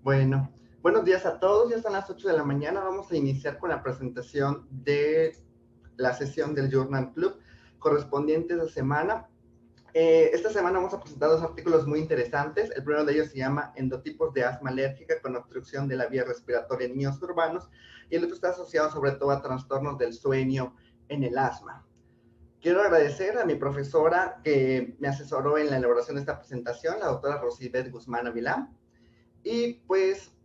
Bueno, buenos días a todos. Ya son las 8 de la mañana. Vamos a iniciar con la presentación de la sesión del Journal Club correspondiente a esta semana. Esta semana vamos a presentar dos artículos muy interesantes. El primero de ellos se llama Endotipos de asma alérgica con obstrucción de la vía respiratoria en niños urbanos, y el otro está asociado sobre todo a trastornos del sueño en el asma. Quiero agradecer a mi profesora que me asesoró en la elaboración de esta presentación, la doctora Rosibeth Guzmán Avilán. Y pues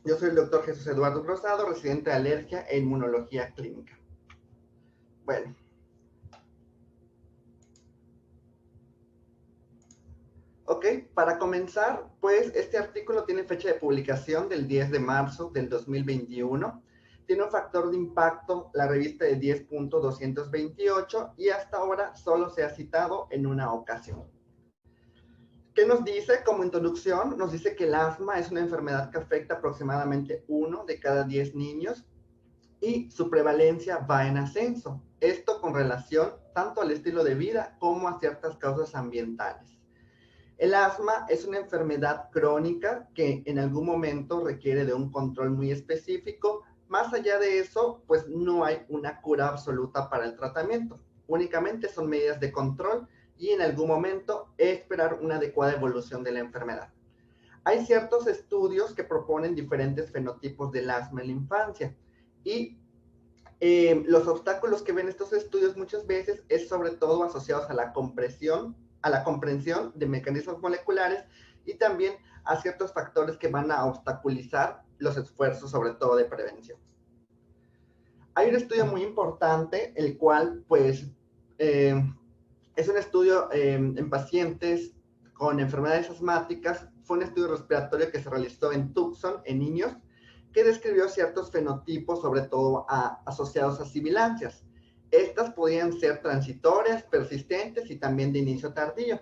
yo soy el doctor Jesús Eduardo Rosado, residente de alergia e inmunología clínica. Bueno. Ok, para comenzar, pues este artículo tiene fecha de publicación del 10 de marzo del 2021. Tiene un factor de impacto, la revista de 10.228, y hasta ahora solo se ha citado en una ocasión. ¿Qué nos dice como introducción? Nos dice que el asma es una enfermedad que afecta aproximadamente 1 de cada 10 niños y su prevalencia va en ascenso. Esto con relación tanto al estilo de vida como a ciertas causas ambientales. El asma es una enfermedad crónica que en algún momento requiere de un control muy específico. Más allá de eso, pues no hay una cura absoluta para el tratamiento. Únicamente son medidas de control y en algún momento esperar una adecuada evolución de la enfermedad. Hay ciertos estudios que proponen diferentes fenotipos del asma en la infancia, y los obstáculos que ven estos estudios muchas veces es sobre todo asociados a la comprensión de mecanismos moleculares, y también a ciertos factores que van a obstaculizar los esfuerzos, sobre todo de prevención. Hay un estudio muy importante, el cual pues es un estudio en pacientes con enfermedades asmáticas. Fue un estudio respiratorio que se realizó en Tucson, en niños, que describió ciertos fenotipos, sobre todo asociados a sibilancias. Estas podían ser transitorias, persistentes y también de inicio tardío,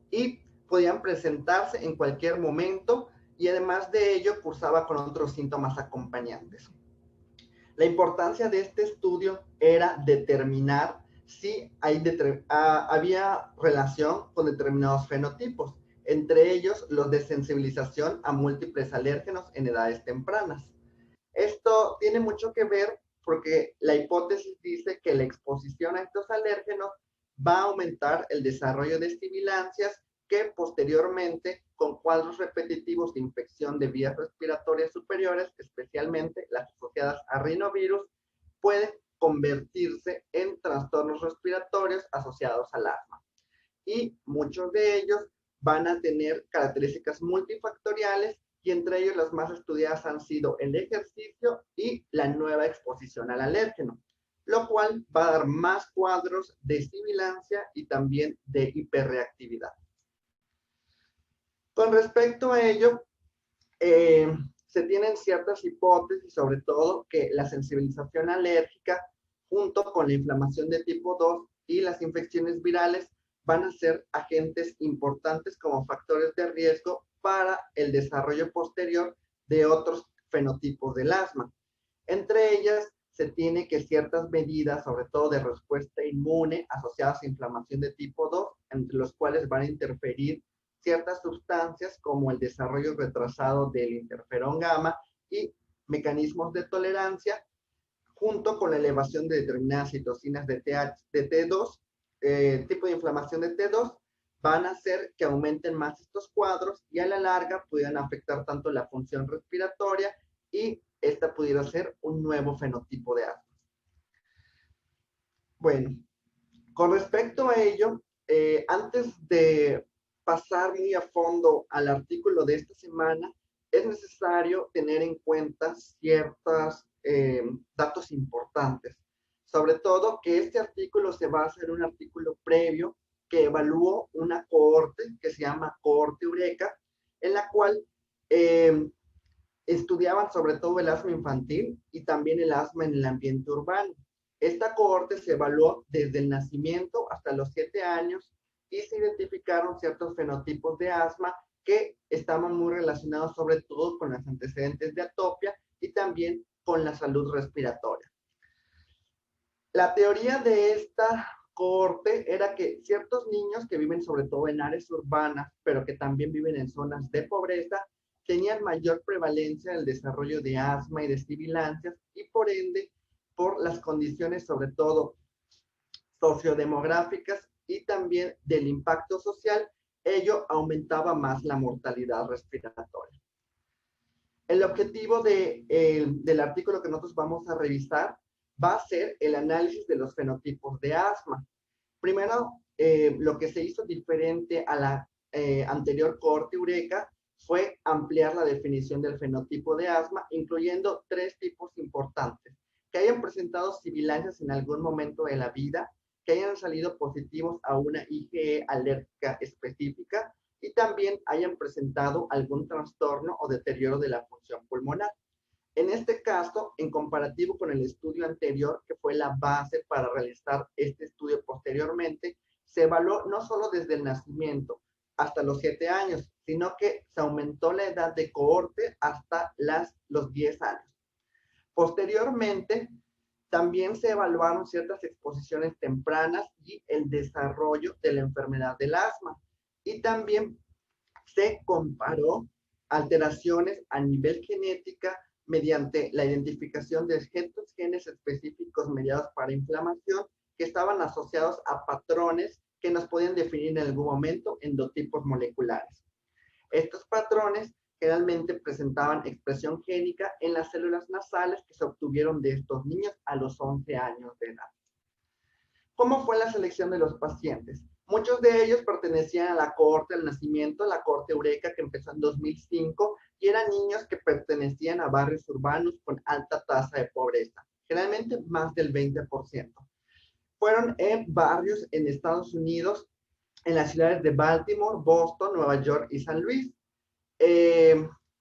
y podían presentarse en cualquier momento, y además de ello cursaba con otros síntomas acompañantes. La importancia de este estudio era determinar si había relación con determinados fenotipos, entre ellos los de sensibilización a múltiples alérgenos en edades tempranas. Esto tiene mucho que ver porque la hipótesis dice que la exposición a estos alérgenos va a aumentar el desarrollo de sibilancias, que posteriormente, con cuadros repetitivos de infección de vías respiratorias superiores, especialmente las asociadas a rinovirus, pueden convertirse en trastornos respiratorios asociados al asma. Y muchos de ellos van a tener características multifactoriales, y entre ellos las más estudiadas han sido el ejercicio y la nueva exposición al alérgeno, lo cual va a dar más cuadros de sibilancia y también de hiperreactividad. Con respecto a ello, se tienen ciertas hipótesis, sobre todo que la sensibilización alérgica junto con la inflamación de tipo 2 y las infecciones virales van a ser agentes importantes como factores de riesgo para el desarrollo posterior de otros fenotipos del asma. Entre ellas, se tiene que ciertas medidas, sobre todo de respuesta inmune, asociadas a inflamación de tipo 2, entre los cuales van a interferir ciertas sustancias como el desarrollo retrasado del interferón gamma y mecanismos de tolerancia, junto con la elevación de determinadas citocinas de T2, tipo de inflamación de T2, van a hacer que aumenten más estos cuadros, y a la larga puedan afectar tanto la función respiratoria, y esta pudiera ser un nuevo fenotipo de asma. Bueno, con respecto a ello, antes de pasar muy a fondo al artículo de esta semana, es necesario tener en cuenta ciertos datos importantes. Sobre todo que este artículo se basa en un artículo previo que evaluó una cohorte que se llama cohorte Eureka, en la cual estudiaban sobre todo el asma infantil y también el asma en el ambiente urbano. Esta cohorte se evaluó desde el nacimiento hasta los 7 años, y se identificaron ciertos fenotipos de asma que estaban muy relacionados sobre todo con los antecedentes de atopia y también con la salud respiratoria. La teoría de esta cohorte era que ciertos niños que viven sobre todo en áreas urbanas, pero que también viven en zonas de pobreza, tenían mayor prevalencia en el desarrollo de asma y de sibilancias y por ende, por las condiciones sobre todo sociodemográficas y también del impacto social, ello aumentaba más la mortalidad respiratoria. El objetivo del artículo que nosotros vamos a revisar va a ser el análisis de los fenotipos de asma. Primero, lo que se hizo diferente a la anterior cohorte Eureka fue ampliar la definición del fenotipo de asma, incluyendo 3 tipos importantes: que hayan presentado sibilancias en algún momento de la vida, que hayan salido positivos a una IgE alérgica específica y también hayan presentado algún trastorno o deterioro de la función pulmonar. En este caso, en comparativo con el estudio anterior, que fue la base para realizar este estudio posteriormente, se evaluó no solo desde el nacimiento hasta los 7 años, sino que se aumentó la edad de cohorte hasta los 10 años. Posteriormente, también se evaluaron ciertas exposiciones tempranas y el desarrollo de la enfermedad del asma. Y también se comparó alteraciones a nivel genética mediante la identificación de ciertos genes específicos mediados para inflamación que estaban asociados a patrones que nos podían definir en algún momento endotipos moleculares. Estos patrones generalmente presentaban expresión génica en las células nasales que se obtuvieron de estos niños a los 11 años de edad. ¿Cómo fue la selección de los pacientes? Muchos de ellos pertenecían a la cohorte del nacimiento, la cohorte Eureka, que empezó en 2005, y eran niños que pertenecían a barrios urbanos con alta tasa de pobreza, generalmente más del 20%. Fueron en barrios en Estados Unidos, en las ciudades de Baltimore, Boston, Nueva York y San Luis.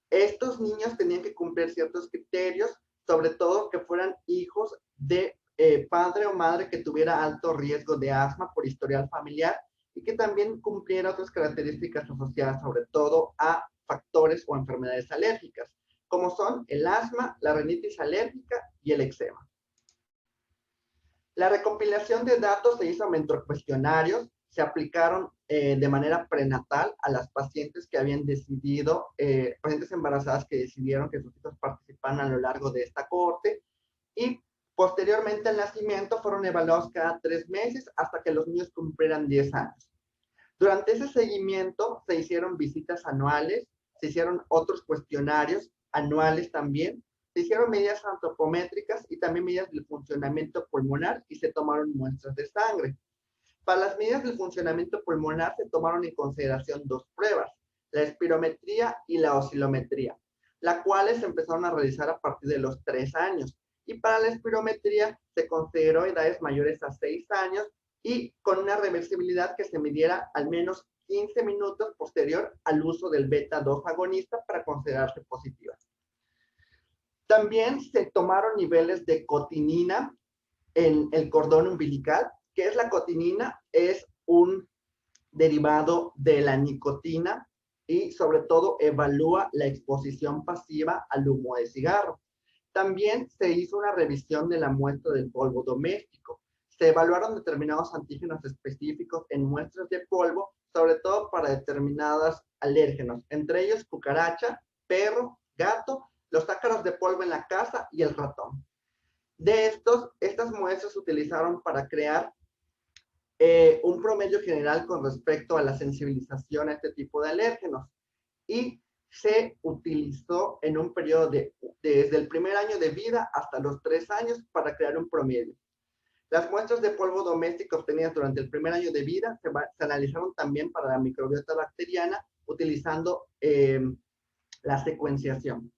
Estos niños tenían que cumplir ciertos criterios, sobre todo que fueran hijos de padre o madre que tuviera alto riesgo de asma por historial familiar y que también cumpliera otras características asociadas sobre todo a factores o enfermedades alérgicas, como son el asma, la rinitis alérgica y el eczema. La recopilación de datos se hizo mediante cuestionarios, se aplicaron de manera prenatal a las pacientes que habían decidido, pacientes embarazadas que decidieron que sus hijos participaran a lo largo de esta cohorte, y posteriormente al nacimiento fueron evaluados cada 3 meses hasta que los niños cumplieran 10 años. Durante ese seguimiento se hicieron visitas anuales, se hicieron otros cuestionarios anuales también, se hicieron medidas antropométricas y también medidas del funcionamiento pulmonar y se tomaron muestras de sangre. Para las medidas del funcionamiento pulmonar se tomaron en consideración 2 pruebas, la espirometría y la oscilometría, las cuales se empezaron a realizar a partir de los 3 años. Y para la espirometría se consideró edades mayores a 6 años y con una reversibilidad que se midiera al menos 15 minutos posterior al uso del beta-2 agonista para considerarse positiva. También se tomaron niveles de cotinina en el cordón umbilical. ¿Qué es la cotinina? Es un derivado de la nicotina y sobre todo evalúa la exposición pasiva al humo de cigarro. También se hizo una revisión de la muestra del polvo doméstico. Se evaluaron determinados antígenos específicos en muestras de polvo, sobre todo para determinados alérgenos, entre ellos cucaracha, perro, gato, los ácaros de polvo en la casa y el ratón. De estas muestras se utilizaron para crear un promedio general con respecto a la sensibilización a este tipo de alérgenos y se utilizó en un periodo desde el primer año de vida hasta los 3 años para crear un promedio. Las muestras de polvo doméstico obtenidas durante el primer año de vida se analizaron también para la microbiota bacteriana utilizando la secuenciación.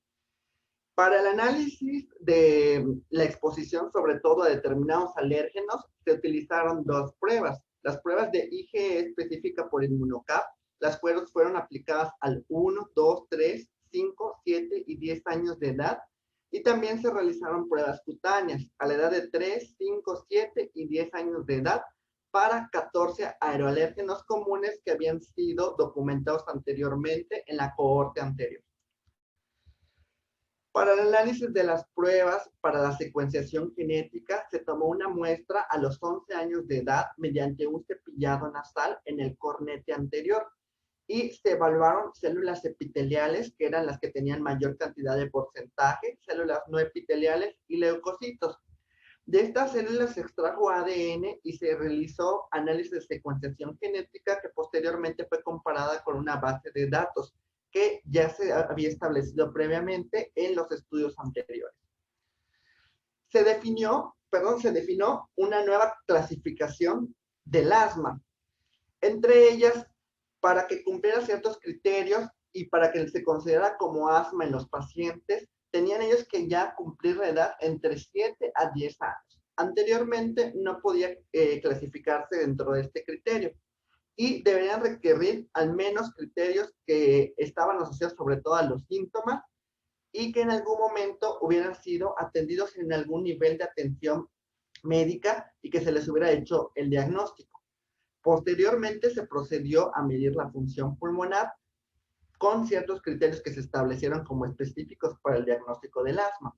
Para el análisis de la exposición, sobre todo a determinados alérgenos, se utilizaron 2 pruebas. Las pruebas de IgE específica por Immunocap, las cuales fueron aplicadas al 1, 2, 3, 5, 7 y 10 años de edad. Y también se realizaron pruebas cutáneas a la edad de 3, 5, 7 y 10 años de edad para 14 aeroalérgenos comunes que habían sido documentados anteriormente en la cohorte anterior. Para el análisis de las pruebas para la secuenciación genética, se tomó una muestra a los 11 años de edad mediante un cepillado nasal en el cornete anterior. y se evaluaron células epiteliales, que eran las que tenían mayor cantidad de porcentaje, células no epiteliales y leucocitos. De estas células se extrajo ADN y se realizó análisis de secuenciación genética que posteriormente fue comparada con una base de datos que ya se había establecido previamente en los estudios anteriores. Se definió una nueva clasificación del asma, entre ellas, para que cumpliera ciertos criterios y para que se considerara como asma en los pacientes, tenían ellos que ya cumplir la edad entre 7 a 10 años. Anteriormente no podía clasificarse dentro de este criterio y deberían requerir al menos criterios que estaban asociados sobre todo a los síntomas y que en algún momento hubieran sido atendidos en algún nivel de atención médica y que se les hubiera hecho el diagnóstico. Posteriormente se procedió a medir la función pulmonar con ciertos criterios que se establecieron como específicos para el diagnóstico del asma.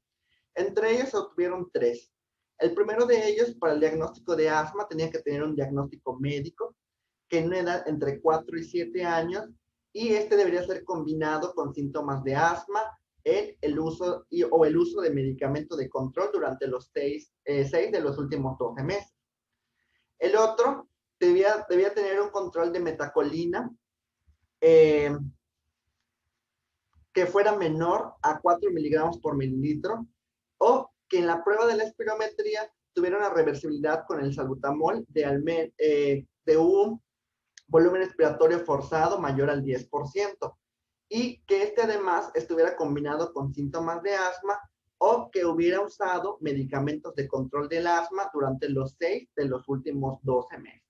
Entre ellos se obtuvieron 3. El primero de ellos, para el diagnóstico de asma, tenía que tener un diagnóstico médico que en una edad entre 4 y 7 años, y este debería ser combinado con síntomas de asma en el uso de medicamento de control durante los 6 de los últimos 12 meses. El otro debía tener un control de metacolina que fuera menor a 4 miligramos por mililitro, o que en la prueba de la espirometría tuviera una reversibilidad con el salbutamol de un volumen expiratorio forzado mayor al 10%, y que este además estuviera combinado con síntomas de asma o que hubiera usado medicamentos de control del asma durante los 6 de los últimos 12 meses.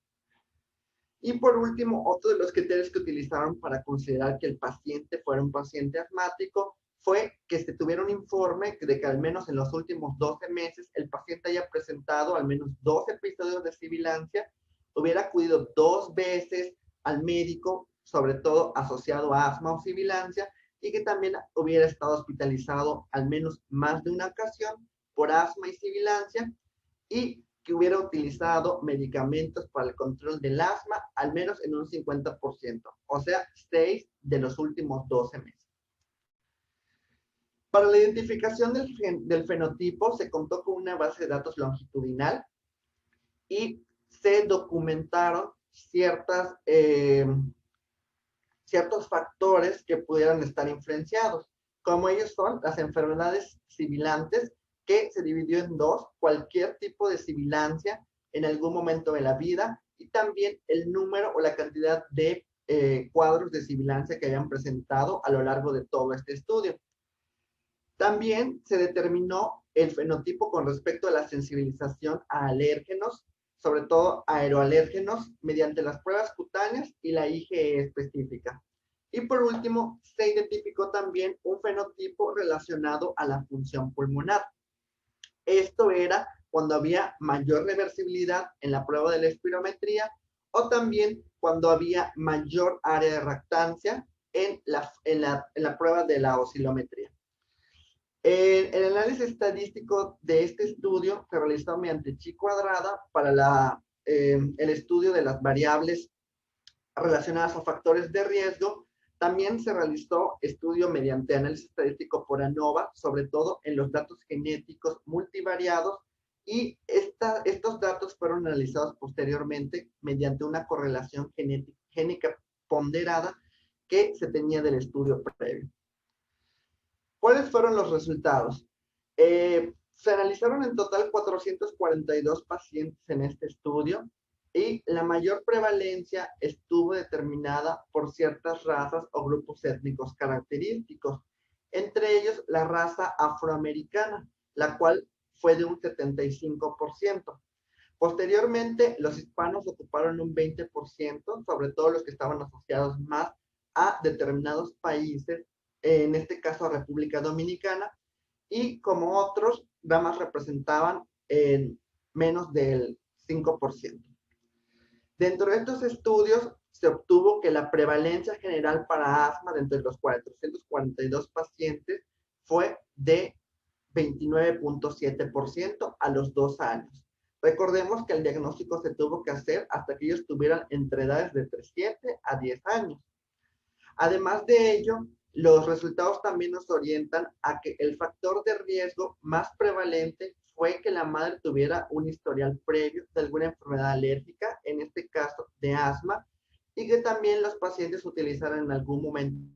Y por último, otro de los criterios que utilizaron para considerar que el paciente fuera un paciente asmático fue que se tuviera un informe de que al menos en los últimos 12 meses el paciente haya presentado al menos 2 episodios de sibilancia, hubiera acudido 2 veces al médico, sobre todo asociado a asma o sibilancia, y que también hubiera estado hospitalizado al menos más de una ocasión por asma y sibilancia, y que hubiera utilizado medicamentos para el control del asma al menos en un 50%, o sea, 6 de los últimos 12 meses. Para la identificación del fenotipo se contó con una base de datos longitudinal y se documentaron ciertos factores que pudieran estar influenciados, como ellos son las enfermedades sibilantes, que se dividió en 2, cualquier tipo de sibilancia en algún momento de la vida, y también el número o la cantidad de cuadros de sibilancia que hayan presentado a lo largo de todo este estudio. También se determinó el fenotipo con respecto a la sensibilización a alérgenos, sobre todo aeroalérgenos, mediante las pruebas cutáneas y la IgE específica. Y por último, se identificó también un fenotipo relacionado a la función pulmonar. Esto era cuando había mayor reversibilidad en la prueba de la espirometría, o también cuando había mayor área de reactancia en la prueba de la oscilometría. El análisis estadístico de este estudio se realizó mediante chi cuadrada para el estudio de las variables relacionadas a factores de riesgo. También se realizó estudio mediante análisis estadístico por ANOVA, sobre todo en los datos genéticos multivariados, y estos datos fueron analizados posteriormente mediante una correlación génica ponderada que se tenía del estudio previo. ¿Cuáles fueron los resultados? Se analizaron en total 442 pacientes en este estudio, y la mayor prevalencia estuvo determinada por ciertas razas o grupos étnicos característicos, entre ellos la raza afroamericana, la cual fue de un 75%. Posteriormente, los hispanos ocuparon un 20%, sobre todo los que estaban asociados más a determinados países, en este caso a República Dominicana, y como otros, damas representaban en menos del 5%. Dentro de estos estudios se obtuvo que la prevalencia general para asma dentro de los 442 pacientes fue de 29.7% a los 2 años. Recordemos que el diagnóstico se tuvo que hacer hasta que ellos tuvieran entre edades de 7 a 10 años. Además de ello, los resultados también nos orientan a que el factor de riesgo más prevalente fue que la madre tuviera un historial previo de alguna enfermedad alérgica, en este caso de asma, y que también los pacientes utilizaran en algún momento.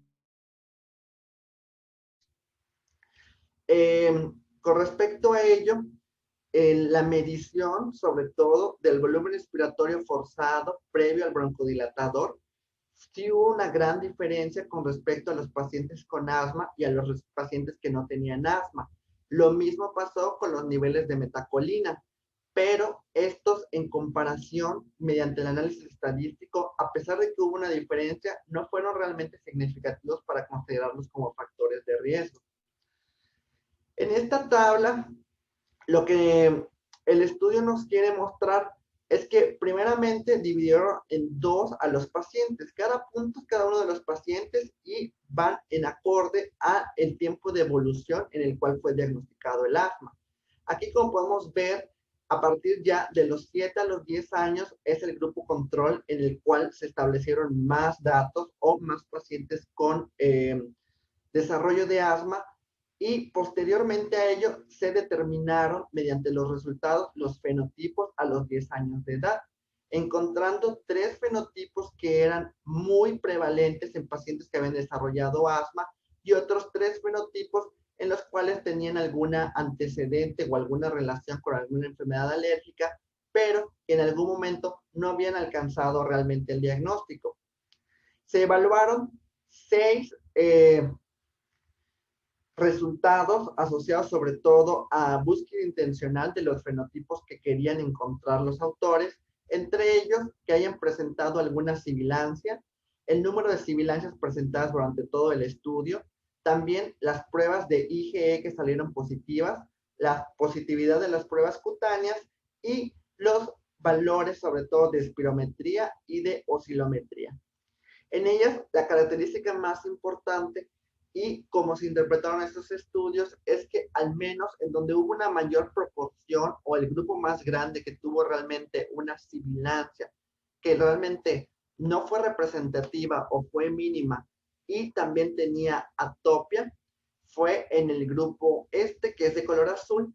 Con respecto a ello, la medición, sobre todo, del volumen respiratorio forzado previo al broncodilatador, sí hubo una gran diferencia con respecto a los pacientes con asma y a los pacientes que no tenían asma. Lo mismo pasó con los niveles de metacolina, pero estos en comparación, mediante el análisis estadístico, a pesar de que hubo una diferencia, no fueron realmente significativos para considerarlos como factores de riesgo. En esta tabla, lo que el estudio nos quiere mostrar es que primeramente dividieron en dos a los pacientes. Cada punto es cada uno de los pacientes y van en acorde a el tiempo de evolución en el cual fue diagnosticado el asma. Aquí, como podemos ver, a partir ya de los 7 a los 10 años es el grupo control en el cual se establecieron más datos o más pacientes con desarrollo de asma, y posteriormente a ello se determinaron mediante los resultados los fenotipos a los 10 años de edad, encontrando 3 fenotipos que eran muy prevalentes en pacientes que habían desarrollado asma y otros 3 fenotipos en los cuales tenían alguna antecedente o alguna relación con alguna enfermedad alérgica, pero en algún momento no habían alcanzado realmente el diagnóstico. Se evaluaron 6 resultados asociados sobre todo a búsqueda intencional de los fenotipos que querían encontrar los autores, entre ellos que hayan presentado alguna sibilancia, el número de sibilancias presentadas durante todo el estudio, también las pruebas de IgE que salieron positivas, la positividad de las pruebas cutáneas y los valores sobre todo de espirometría y de oscilometría. En ellas, la característica más importante y cómo se interpretaron estos estudios es que al menos en donde hubo una mayor proporción o el grupo más grande que tuvo realmente una sibilancia, que realmente no fue representativa o fue mínima y también tenía atopia, fue en el grupo este que es de color azul,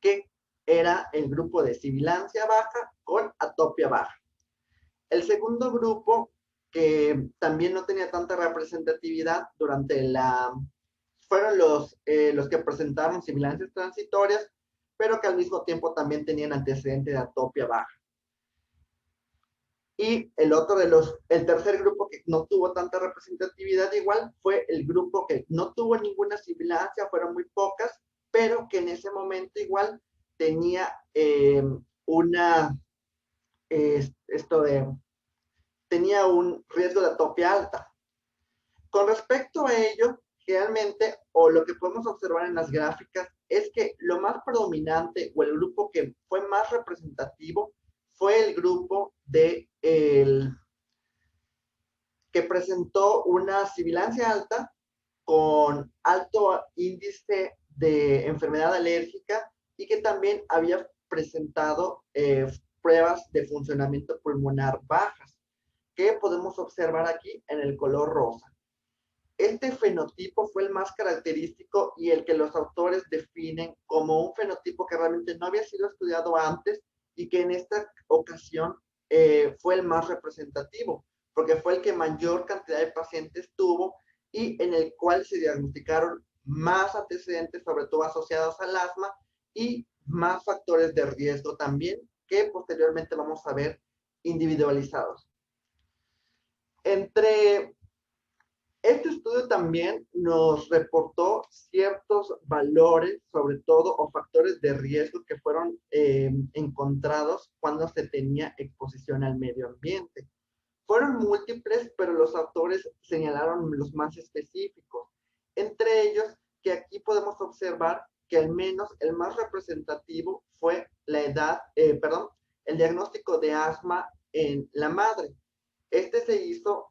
que era el grupo de sibilancia baja con atopia baja. El segundo grupo, que también no tenía tanta representatividad fueron los que presentaron sibilancias transitorias, pero que al mismo tiempo también tenían antecedente de atopia baja. Y el tercer grupo que no tuvo tanta representatividad igual fue el grupo que no tuvo ninguna sibilancia, fueron muy pocas, pero que en ese momento igual tenía tenía un riesgo de atopia alta. Con respecto a ello, realmente, o lo que podemos observar en las gráficas, es que lo más predominante o el grupo que fue más representativo fue el grupo que presentó una sibilancia alta con alto índice de enfermedad alérgica y que también había presentado pruebas de funcionamiento pulmonar bajas, que podemos observar aquí en el color rosa. Este fenotipo fue el más característico y el que los autores definen como un fenotipo que realmente no había sido estudiado antes y que en esta ocasión fue el más representativo, porque fue el que mayor cantidad de pacientes tuvo y en el cual se diagnosticaron más antecedentes, sobre todo asociados al asma, y más factores de riesgo también, que posteriormente vamos a ver individualizados. Este estudio también nos reportó ciertos valores, sobre todo, o factores de riesgo que fueron encontrados cuando se tenía exposición al medio ambiente. Fueron múltiples, pero los autores señalaron los más específicos. Entre ellos, que aquí podemos observar que al menos el más representativo fue el diagnóstico de asma en la madre. Este se hizo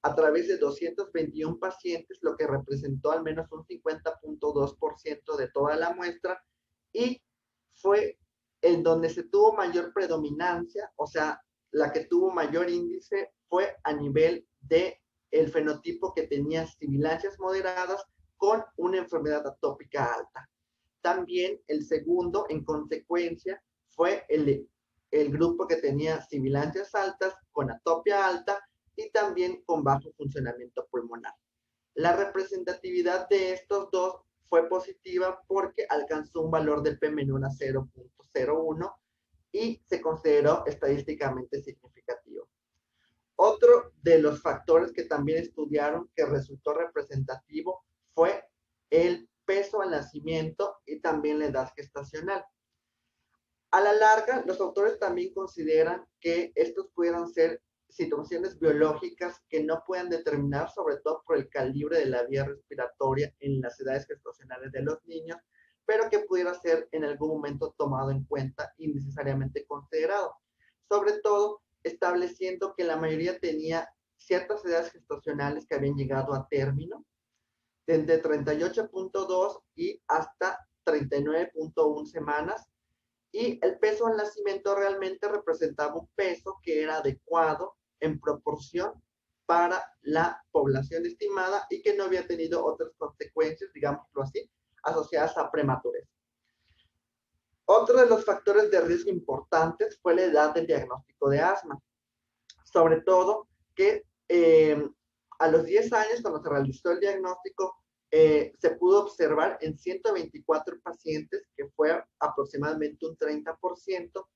a través de 221 pacientes, lo que representó al menos un 50.2% de toda la muestra, y fue en donde se tuvo mayor predominancia, o sea, la que tuvo mayor índice fue a nivel de el fenotipo que tenía sibilancias moderadas con una enfermedad atópica alta. También el segundo, en consecuencia, fue el grupo que tenía sibilancias altas con atopia alta y también con bajo funcionamiento pulmonar. La representatividad de estos dos fue positiva porque alcanzó un valor de P menor a 0.01 y se consideró estadísticamente significativo. Otro de los factores que también estudiaron que resultó representativo fue el peso al nacimiento y también la edad gestacional. A la larga, los autores también consideran que estos pudieran ser situaciones biológicas que no puedan determinar, sobre todo por el calibre de la vía respiratoria en las edades gestacionales de los niños, pero que pudiera ser en algún momento tomado en cuenta y necesariamente considerado. Sobre todo, estableciendo que la mayoría tenía ciertas edades gestacionales que habían llegado a término, desde 38.2 y hasta 39.1 semanas, y el peso al nacimiento realmente representaba un peso que era adecuado en proporción para la población estimada y que no había tenido otras consecuencias, digámoslo así, asociadas a prematurez. Otro de los factores de riesgo importantes fue la edad del diagnóstico de asma. Sobre todo que a los 10 años, cuando se realizó el diagnóstico, se pudo observar en 124 pacientes, que fue aproximadamente un 30%,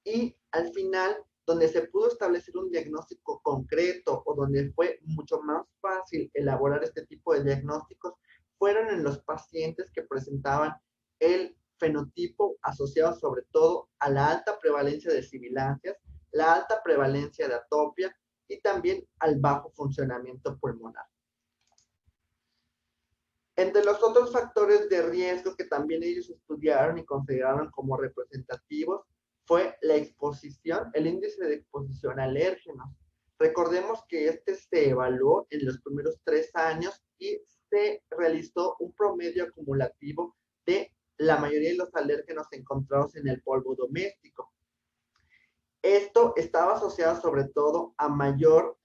y al final, donde se pudo establecer un diagnóstico concreto o donde fue mucho más fácil elaborar este tipo de diagnósticos, fueron en los pacientes que presentaban el fenotipo asociado sobre todo a la alta prevalencia de sibilancias, la alta prevalencia de atopia y también al bajo funcionamiento pulmonar. Entre los otros factores de riesgo que también ellos estudiaron y consideraron como representativos fue la exposición, el índice de exposición a alérgenos. Recordemos que este se evaluó en los primeros 3 años y se realizó un promedio acumulativo de la mayoría de los alérgenos encontrados en el polvo doméstico. Esto estaba asociado sobre todo a mayor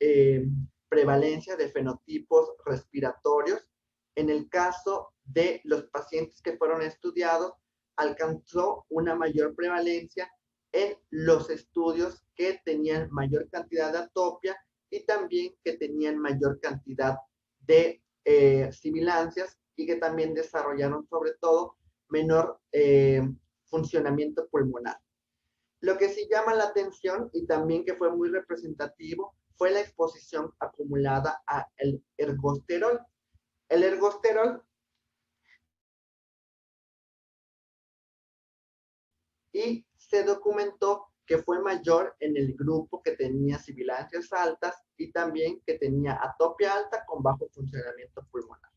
prevalencia de fenotipos respiratorios. En el caso de los pacientes que fueron estudiados, alcanzó una mayor prevalencia en los estudios que tenían mayor cantidad de atopia y también que tenían mayor cantidad de sibilancias y que también desarrollaron sobre todo menor funcionamiento pulmonar. Lo que sí llama la atención y también que fue muy representativo fue la exposición acumulada al ergosterol. El ergosterol y se documentó que fue mayor en el grupo que tenía sibilancias altas y también que tenía atopia alta con bajo funcionamiento pulmonar.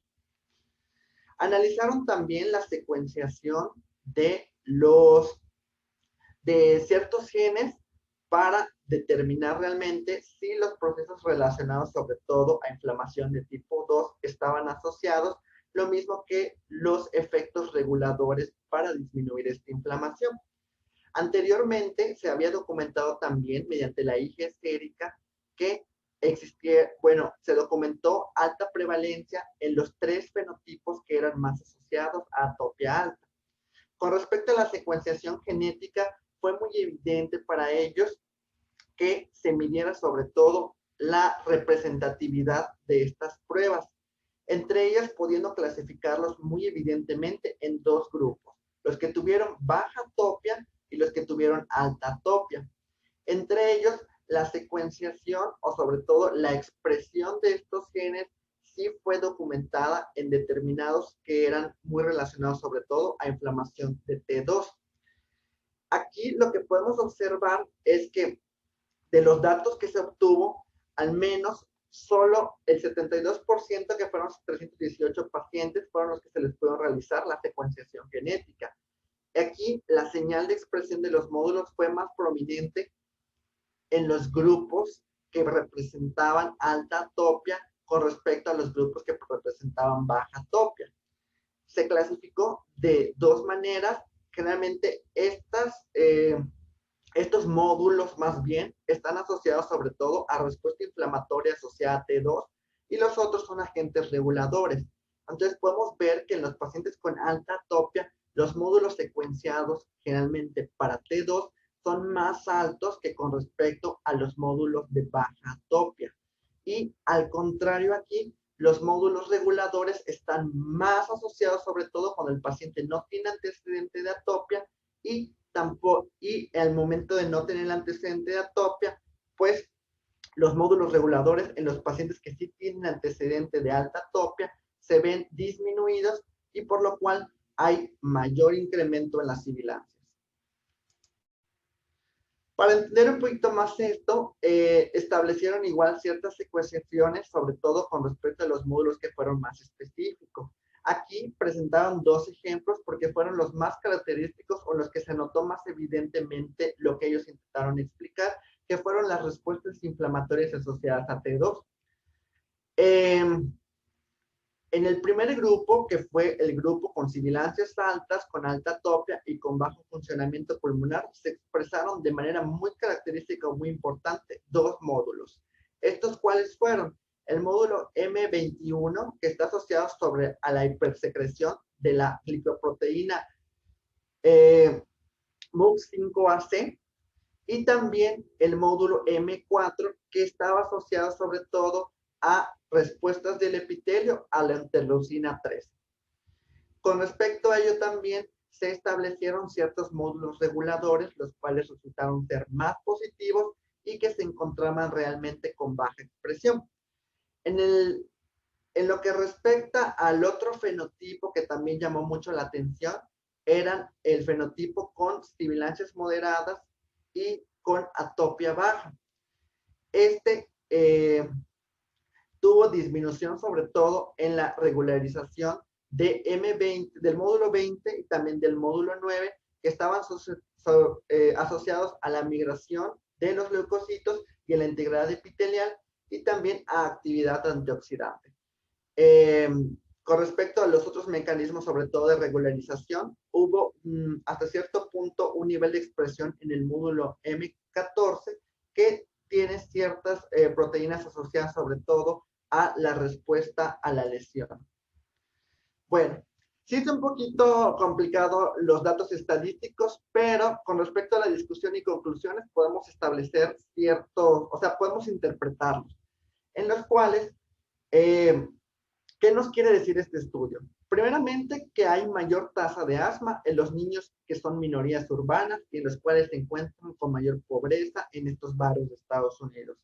Analizaron también la secuenciación de ciertos genes para determinar realmente si los procesos relacionados sobre todo a inflamación de tipo 2 estaban asociados, lo mismo que los efectos reguladores para disminuir esta inflamación. Anteriormente se había documentado también mediante la IG sérica que existía, se documentó alta prevalencia en los 3 fenotipos que eran más asociados a atopia alta. Con respecto a la secuenciación genética, fue muy evidente para ellos que se midiera sobre todo la representatividad de estas pruebas, entre ellas pudiendo clasificarlos muy evidentemente en 2 grupos, los que tuvieron baja atopia y los que tuvieron alta atopia. Entre ellos, la secuenciación o sobre todo la expresión de estos genes sí fue documentada en determinados que eran muy relacionados sobre todo a inflamación de T2. Aquí lo que podemos observar es que de los datos que se obtuvo, al menos solo el 72% que fueron 318 pacientes fueron los que se les pudo realizar la secuenciación genética. Aquí la señal de expresión de los módulos fue más prominente en los grupos que representaban alta atopia con respecto a los grupos que representaban baja atopia. Se clasificó de 2 maneras. Generalmente estas Estos módulos, más bien, están asociados sobre todo a respuesta inflamatoria asociada a T2 y los otros son agentes reguladores. Entonces, podemos ver que en los pacientes con alta atopia, los módulos secuenciados generalmente para T2 son más altos que con respecto a los módulos de baja atopia. Y al contrario aquí, los módulos reguladores están más asociados sobre todo cuando el paciente no tiene antecedente de atopia y tampoco, y al momento de no tener el antecedente de atopia, pues los módulos reguladores en los pacientes que sí tienen antecedente de alta atopia se ven disminuidos y por lo cual hay mayor incremento en las sibilancias. Para entender un poquito más esto, establecieron igual ciertas secuenciaciones, sobre todo con respecto a los módulos que fueron más específicos. Aquí presentaron dos ejemplos porque fueron los más característicos o los que se notó más evidentemente lo que ellos intentaron explicar, que fueron las respuestas inflamatorias asociadas a T2. En el primer grupo, que fue el grupo con sibilancias altas, con alta atopia y con bajo funcionamiento pulmonar, se expresaron de manera muy característica o muy importante dos módulos. ¿Estos cuáles fueron? El módulo M21, que está asociado a la hipersecreción de la glicoproteína MUC5AC, y también el módulo M4, que estaba asociado sobre todo a respuestas del epitelio a la interleucina 3. Con respecto a ello también se establecieron ciertos módulos reguladores, los cuales resultaron ser más positivos y que se encontraban realmente con baja expresión. En lo que respecta al otro fenotipo que también llamó mucho la atención, eran el fenotipo con sibilancias moderadas y con atopia baja. Este tuvo disminución sobre todo en la regularización de M20, del módulo 20 y también del módulo 9, que estaban asociados a la migración de los leucocitos y a la integridad epitelial y también a actividad antioxidante. Con respecto a los otros mecanismos, sobre todo de regularización, hubo hasta cierto punto un nivel de expresión en el módulo M14 que tiene ciertas proteínas asociadas sobre todo a la respuesta a la lesión. Bueno, sí es un poquito complicado los datos estadísticos, pero con respecto a la discusión y conclusiones podemos establecer ciertos, o sea, podemos interpretarlos, en los cuales, ¿qué nos quiere decir este estudio? Primeramente, que hay mayor tasa de asma en los niños que son minorías urbanas y en los cuales se encuentran con mayor pobreza en estos barrios de Estados Unidos.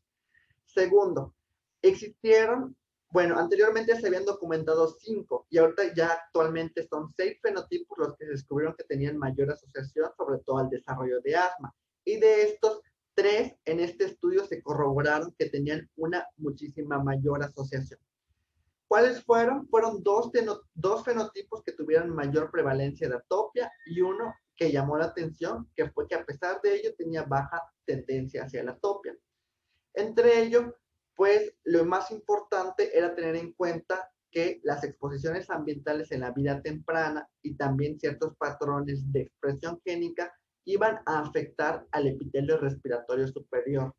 Segundo, existieron, bueno, anteriormente se habían documentado 5 y ahorita ya actualmente son 6 fenotipos los que se descubrieron que tenían mayor asociación, sobre todo al desarrollo de asma. Y de estos, 3 en este estudio se corroboraron que tenían una muchísima mayor asociación. ¿Cuáles fueron? Fueron dos fenotipos que tuvieron mayor prevalencia de atopia y uno que llamó la atención, que fue que a pesar de ello tenía baja tendencia hacia la atopia. Entre ellos, pues lo más importante era tener en cuenta que las exposiciones ambientales en la vida temprana y también ciertos patrones de expresión génica iban a afectar al epitelio respiratorio superior.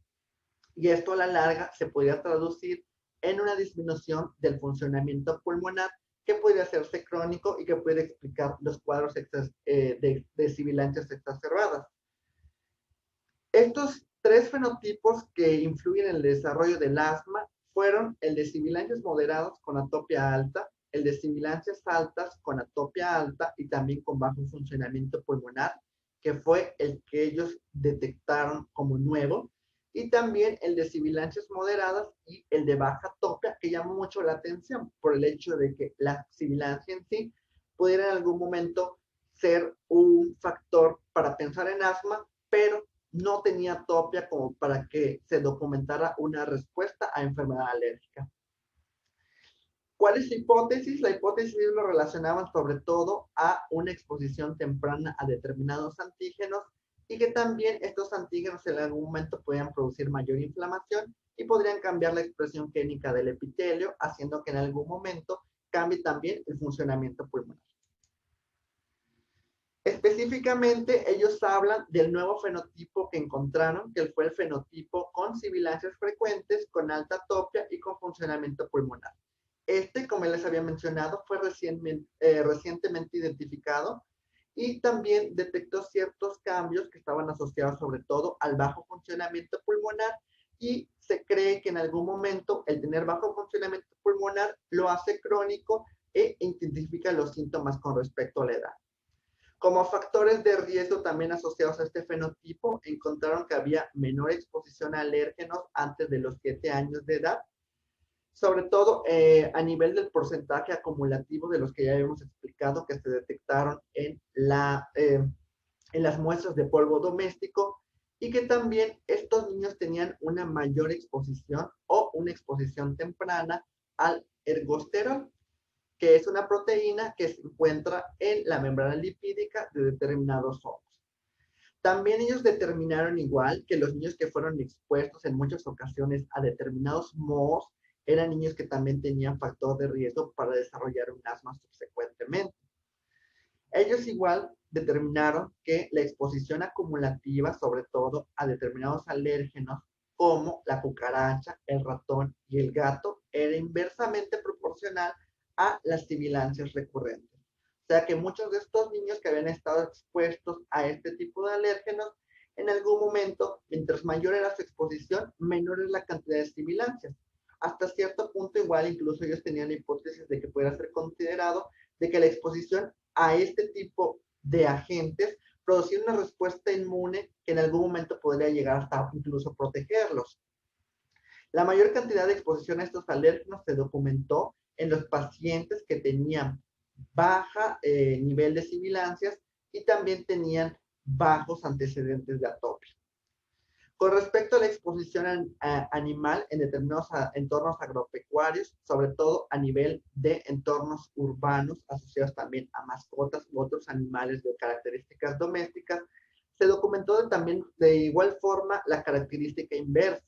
Y esto a la larga se podría traducir en una disminución del funcionamiento pulmonar que podría hacerse crónico y que puede explicar los cuadros de sibilancias exacerbadas. Estos 3 fenotipos que influyen en el desarrollo del asma fueron el de sibilancias moderadas con atopia alta, el de sibilancias altas con atopia alta y también con bajo funcionamiento pulmonar, que fue el que ellos detectaron como nuevo, y también el de sibilancias moderadas y el de baja atopia, que llamó mucho la atención por el hecho de que la sibilancia en sí pudiera en algún momento ser un factor para pensar en asma, pero no tenía atopia como para que se documentara una respuesta a enfermedad alérgica. ¿Cuál es la hipótesis? La hipótesis lo relacionaban sobre todo a una exposición temprana a determinados antígenos y que también estos antígenos en algún momento podían producir mayor inflamación y podrían cambiar la expresión génica del epitelio, haciendo que en algún momento cambie también el funcionamiento pulmonar. Específicamente, ellos hablan del nuevo fenotipo que encontraron, que fue el fenotipo con sibilancias frecuentes, con alta atopia y con funcionamiento pulmonar. Este, como les había mencionado, fue recientemente identificado y también detectó ciertos cambios que estaban asociados sobre todo al bajo funcionamiento pulmonar, y se cree que en algún momento el tener bajo funcionamiento pulmonar lo hace crónico e intensifica los síntomas con respecto a la edad. Como factores de riesgo también asociados a este fenotipo, encontraron que había menor exposición a alérgenos antes de los 7 años de edad, sobre todo a nivel del porcentaje acumulativo de los que ya habíamos explicado que se detectaron en las muestras de polvo doméstico, y que también estos niños tenían una mayor exposición o una exposición temprana al ergosterol, que es una proteína que se encuentra en la membrana lipídica de determinados hongos. También ellos determinaron igual que los niños que fueron expuestos en muchas ocasiones a determinados mohos eran niños que también tenían factor de riesgo para desarrollar un asma subsecuentemente. Ellos igual determinaron que la exposición acumulativa, sobre todo a determinados alérgenos como la cucaracha, el ratón y el gato, era inversamente proporcional a las sibilancias recurrentes. O sea que muchos de estos niños que habían estado expuestos a este tipo de alérgenos, en algún momento, mientras mayor era su exposición, menor es la cantidad de sibilancias. Hasta cierto punto, igual, incluso ellos tenían la hipótesis de que pudiera ser considerado de que la exposición a este tipo de agentes producía una respuesta inmune que en algún momento podría llegar hasta incluso protegerlos. La mayor cantidad de exposición a estos alérgenos se documentó en los pacientes que tenían baja nivel de sibilancias y también tenían bajos antecedentes de atopia. Con respecto a la exposición animal en determinados entornos agropecuarios, sobre todo a nivel de entornos urbanos asociados también a mascotas u otros animales de características domésticas, se documentó también de igual forma la característica inversa.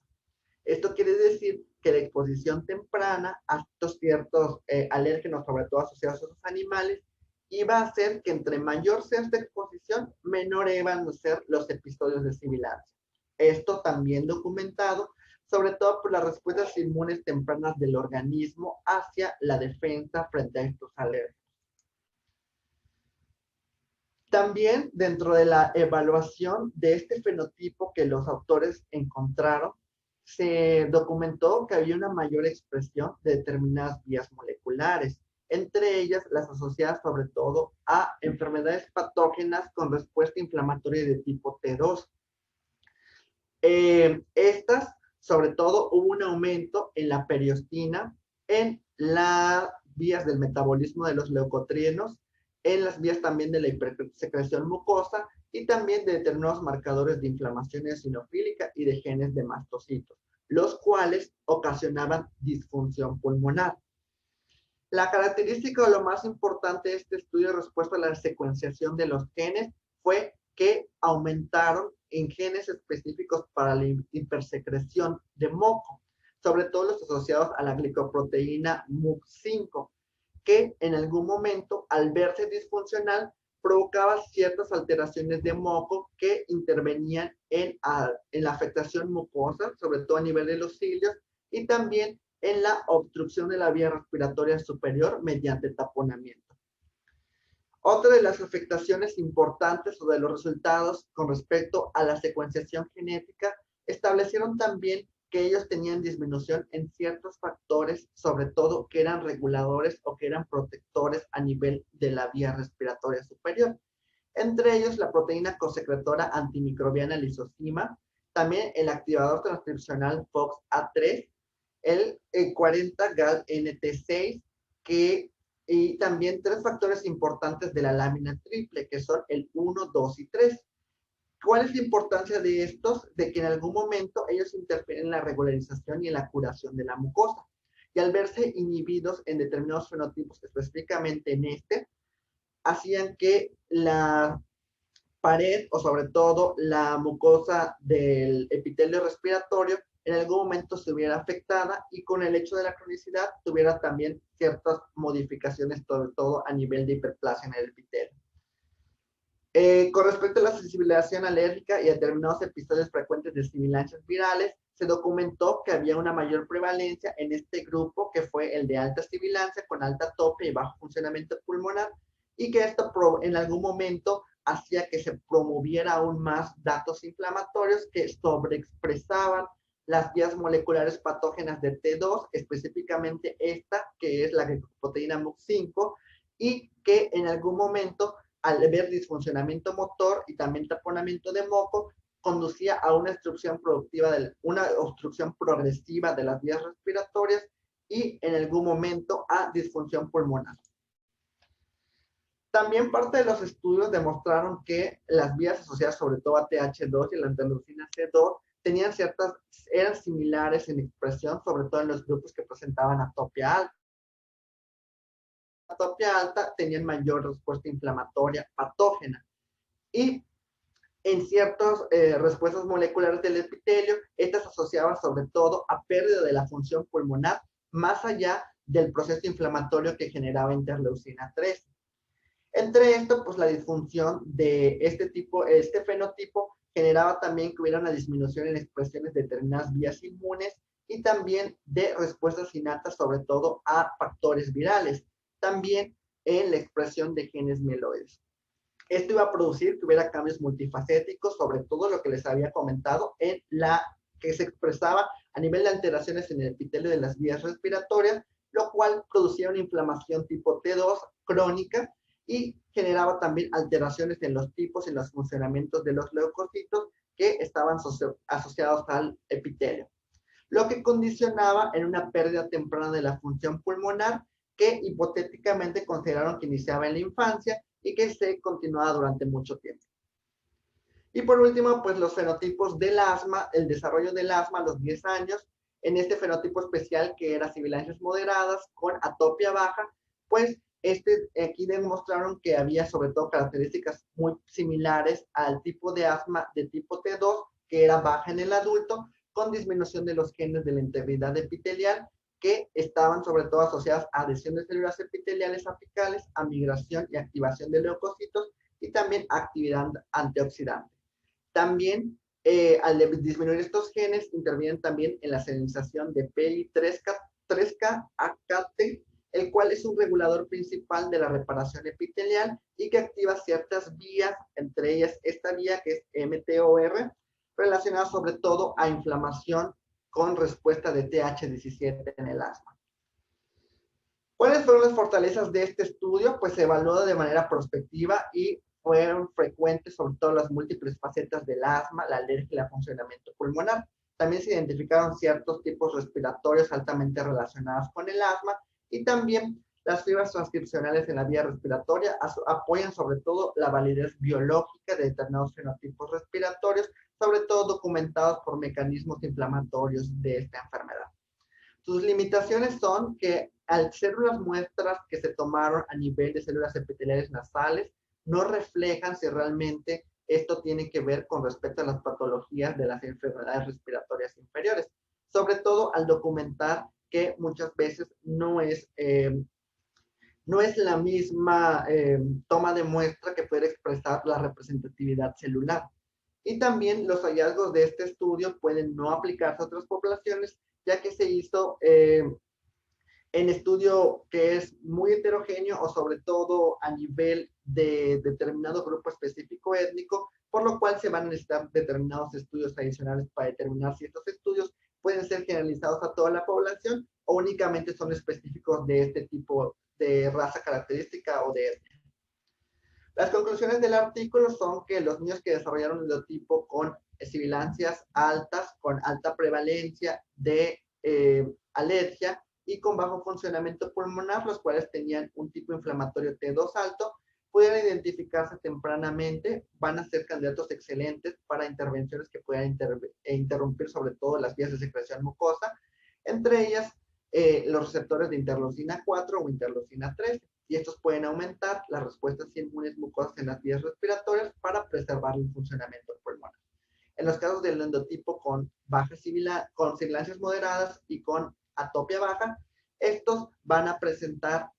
Esto quiere decir que la exposición temprana a estos ciertos alérgenos, sobre todo asociados a esos animales, iba a hacer que entre mayor sea esta exposición, menor iban a ser los episodios de sibilancia. Esto también documentado, sobre todo por las respuestas inmunes tempranas del organismo hacia la defensa frente a estos alérgenos. También dentro de la evaluación de este fenotipo que los autores encontraron, se documentó que había una mayor expresión de determinadas vías moleculares, entre ellas las asociadas sobre todo a enfermedades patógenas con respuesta inflamatoria de tipo T2. Estas, sobre todo, hubo un aumento en la periostina, en las vías del metabolismo de los leucotrienos, en las vías también de la hipersecreción mucosa y también de determinados marcadores de inflamación eosinofílica y de genes de mastocitos, los cuales ocasionaban disfunción pulmonar. La característica o lo más importante de este estudio de respuesta a la secuenciación de los genes fue que aumentaron en genes específicos para la hipersecreción de moco, sobre todo los asociados a la glicoproteína MUC5, que en algún momento, al verse disfuncional, provocaba ciertas alteraciones de moco que intervenían en la afectación mucosa, sobre todo a nivel de los cilios, y también en la obstrucción de la vía respiratoria superior mediante taponamiento. Otra de las afectaciones importantes o de los resultados con respecto a la secuenciación genética establecieron también que ellos tenían disminución en ciertos factores, sobre todo que eran reguladores o que eran protectores a nivel de la vía respiratoria superior. Entre ellos la proteína cosecretora antimicrobiana lisozima, también el activador transcripcional FOXA3, el 40-GAL-NT6, y también tres factores importantes de la lámina triple, que son el 1, 2 y 3. ¿Cuál es la importancia de estos? De que en algún momento ellos interfieren en la regularización y en la curación de la mucosa. Y al verse inhibidos en determinados fenotipos, específicamente en este, hacían que la pared o sobre todo la mucosa del epitelio respiratorio en algún momento se hubiera afectada, y con el hecho de la cronicidad tuviera también ciertas modificaciones, sobre todo a nivel de hiperplasia en el epitelio. Con respecto a la sensibilización alérgica y a determinados episodios frecuentes de sibilancias virales, se documentó que había una mayor prevalencia en este grupo, que fue el de alta sibilancia con alta atopia y bajo funcionamiento pulmonar, y que esto en algún momento hacía que se promoviera aún más datos inflamatorios que sobreexpresaban las vías moleculares patógenas de T2, específicamente esta, que es la glicoproteína MUC5, y que en algún momento, al ver disfuncionamiento motor y también taponamiento de moco, conducía a una obstrucción progresiva de las vías respiratorias y en algún momento a disfunción pulmonar. También parte de los estudios demostraron que las vías asociadas sobre todo a TH2 y la interleucina C2 eran similares en expresión, sobre todo en los grupos que presentaban atopia alta. La atopia alta tenían mayor respuesta inflamatoria patógena. Y en ciertas respuestas moleculares del epitelio, estas asociaban sobre todo a pérdida de la función pulmonar, más allá del proceso inflamatorio que generaba interleucina 3. Entre esto, pues la disfunción de este fenotipo generaba también que hubiera una disminución en expresiones de determinadas vías inmunes y también de respuestas innatas, sobre todo a factores virales, también en la expresión de genes mieloides. Esto iba a producir que hubiera cambios multifacéticos, sobre todo lo que les había comentado, que se expresaba a nivel de alteraciones en el epitelio de las vías respiratorias, lo cual producía una inflamación tipo T2 crónica y generaba también alteraciones en los tipos y los funcionamientos de los leucocitos que estaban asociados al epitelio, lo que condicionaba en una pérdida temprana de la función pulmonar que hipotéticamente consideraron que iniciaba en la infancia y que se continuaba durante mucho tiempo. Y por último, pues los fenotipos del asma, el desarrollo del asma a los 10 años, en este fenotipo especial que era sibilancias moderadas con atopia baja, pues aquí demostraron que había sobre todo características muy similares al tipo de asma de tipo T2, que era baja en el adulto, con disminución de los genes de la integridad epitelial, que estaban sobre todo asociadas a adhesión de células epiteliales apicales, a migración y activación de leucocitos y también actividad antioxidante. También, al disminuir estos genes, intervienen también en la señalización de PI3K-AKT, el cual es un regulador principal de la reparación epitelial y que activa ciertas vías, entre ellas esta vía que es mTOR, relacionada sobre todo a inflamación con respuesta de TH17 en el asma. ¿Cuáles fueron las fortalezas de este estudio? Pues se evaluó de manera prospectiva y fueron frecuentes sobre todo las múltiples facetas del asma, la alergia y el funcionamiento pulmonar. También se identificaron ciertos tipos respiratorios altamente relacionados con el asma y también las fibras transcripcionales en la vía respiratoria apoyan sobre todo la validez biológica de determinados fenotipos respiratorios, sobre todo documentados por mecanismos inflamatorios de esta enfermedad. Sus limitaciones son que al ser unas muestras que se tomaron a nivel de células epiteliales nasales, no reflejan si realmente esto tiene que ver con respecto a las patologías de las enfermedades respiratorias inferiores, sobre todo al documentar que muchas veces no es la misma toma de muestra que puede expresar la representatividad celular. Y también los hallazgos de este estudio pueden no aplicarse a otras poblaciones, ya que se hizo en estudio que es muy heterogéneo o sobre todo a nivel de determinado grupo específico étnico, por lo cual se van a necesitar determinados estudios adicionales para determinar si estos estudios pueden ser generalizados a toda la población o únicamente son específicos de este tipo de raza característica o de etnia. Las conclusiones del artículo son que los niños que desarrollaron el biotipo con sibilancias altas, con alta prevalencia de alergia y con bajo funcionamiento pulmonar, los cuales tenían un tipo inflamatorio T2 alto, pudieran identificarse tempranamente, van a ser candidatos excelentes para intervenciones que puedan interrumpir sobre todo las vías de secreción mucosa, entre ellas los receptores de interleucina 4 o interleucina 3, y estos pueden aumentar las respuestas inmunes mucosas en las vías respiratorias para preservar el funcionamiento pulmonar. En los casos del endotipo con sibilancias moderadas y con atopia baja, estos van a presentar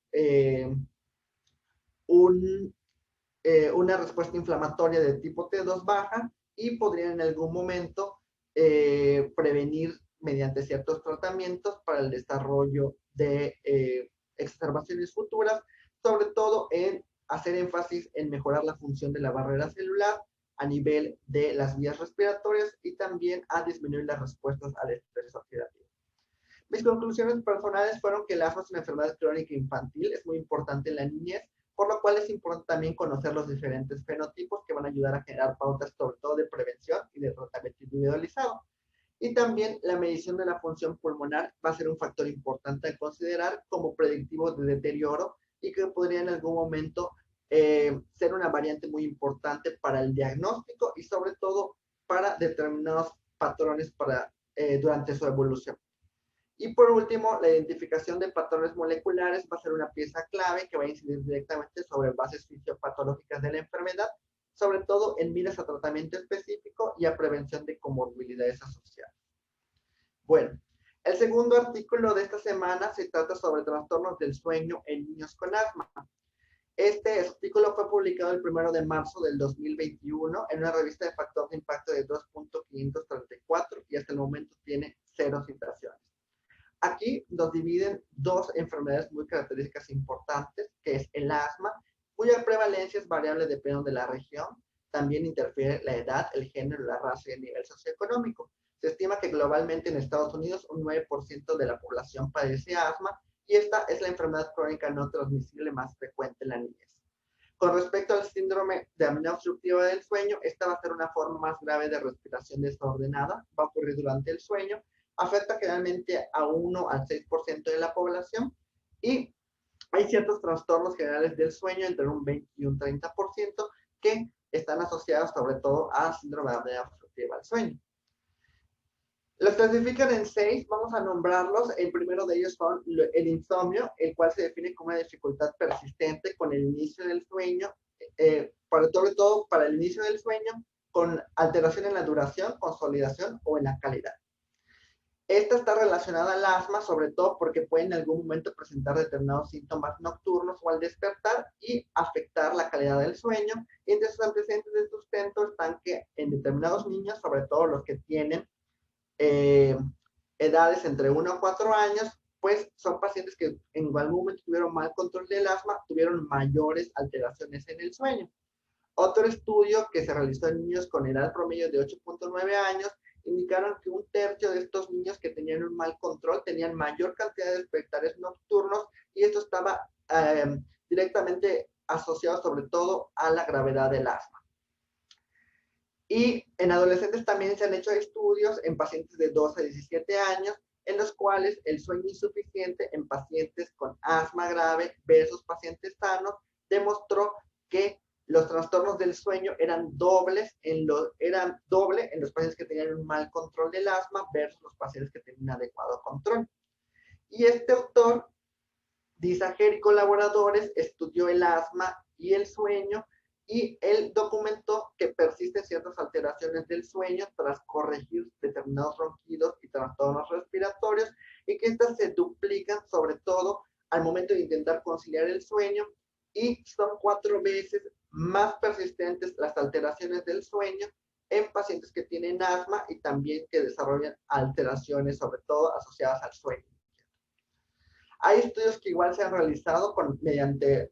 una respuesta inflamatoria de tipo T2 baja y podrían en algún momento prevenir mediante ciertos tratamientos para el desarrollo de exacerbaciones futuras, sobre todo en hacer énfasis en mejorar la función de la barrera celular a nivel de las vías respiratorias y también a disminuir las respuestas al estrés oxidativo. Mis conclusiones personales fueron que el asma es una enfermedad crónica infantil, es muy importante en la niñez, por lo cual es importante también conocer los diferentes fenotipos que van a ayudar a generar pautas sobre todo de prevención y de tratamiento individualizado. Y también la medición de la función pulmonar va a ser un factor importante a considerar como predictivo de deterioro y que podría en algún momento ser una variante muy importante para el diagnóstico y sobre todo para determinados patrones durante su evolución. Y por último, la identificación de patrones moleculares va a ser una pieza clave que va a incidir directamente sobre bases fisiopatológicas de la enfermedad, sobre todo en miras a tratamiento específico y a prevención de comorbilidades asociadas. Bueno, el segundo artículo de esta semana se trata sobre trastornos del sueño en niños con asma. Este artículo fue publicado el 1 de marzo del 2021 en una revista de factor de impacto de 2.534 y hasta el momento tiene 0 citaciones. Aquí nos dividen dos enfermedades muy características importantes, que es el asma, cuya prevalencia es variable dependiendo de la región. También interfiere la edad, el género, la raza y el nivel socioeconómico. Se estima que globalmente en Estados Unidos un 9% de la población padece asma y esta es la enfermedad crónica no transmisible más frecuente en la niñez. Con respecto al síndrome de apnea obstructiva del sueño, esta va a ser una forma más grave de respiración desordenada, va a ocurrir durante el sueño, afecta generalmente a 1 al 6% de la población y hay ciertos trastornos generales del sueño entre un 20 y un 30% que están asociados sobre todo al síndrome de apnea obstructiva del sueño. Los clasifican en 6, vamos a nombrarlos. El primero de ellos son el insomnio, el cual se define como una dificultad persistente con el inicio del sueño, sobre todo para el inicio del sueño, con alteración en la duración, consolidación o en la calidad. Esta está relacionada al asma, sobre todo porque puede en algún momento presentar determinados síntomas nocturnos o al despertar y afectar la calidad del sueño. Y entre sus antecedentes de sustento están que en determinados niños, sobre todo los que tienen edades entre 1 a 4 años, pues son pacientes que en algún momento tuvieron mal control del asma, tuvieron mayores alteraciones en el sueño. Otro estudio que se realizó en niños con edad promedio de 8.9 años indicaron que un tercio de estos niños que tenían un mal control tenían mayor cantidad de despertares nocturnos y esto estaba directamente asociado sobre todo a la gravedad del asma. Y en adolescentes también se han hecho estudios en pacientes de 12 a 17 años en los cuales el sueño insuficiente en pacientes con asma grave versus pacientes sanos demostró que los trastornos del sueño eran doble en los pacientes que tenían un mal control del asma versus los pacientes que tenían un adecuado control. Y este autor, Disager y colaboradores, estudió el asma y el sueño y él documentó que persisten ciertas alteraciones del sueño tras corregir determinados ronquidos y trastornos respiratorios y que estas se duplican sobre todo al momento de intentar conciliar el sueño y son 4 veces más persistentes las alteraciones del sueño en pacientes que tienen asma y también que desarrollan alteraciones sobre todo asociadas al sueño. Hay estudios que igual se han realizado mediante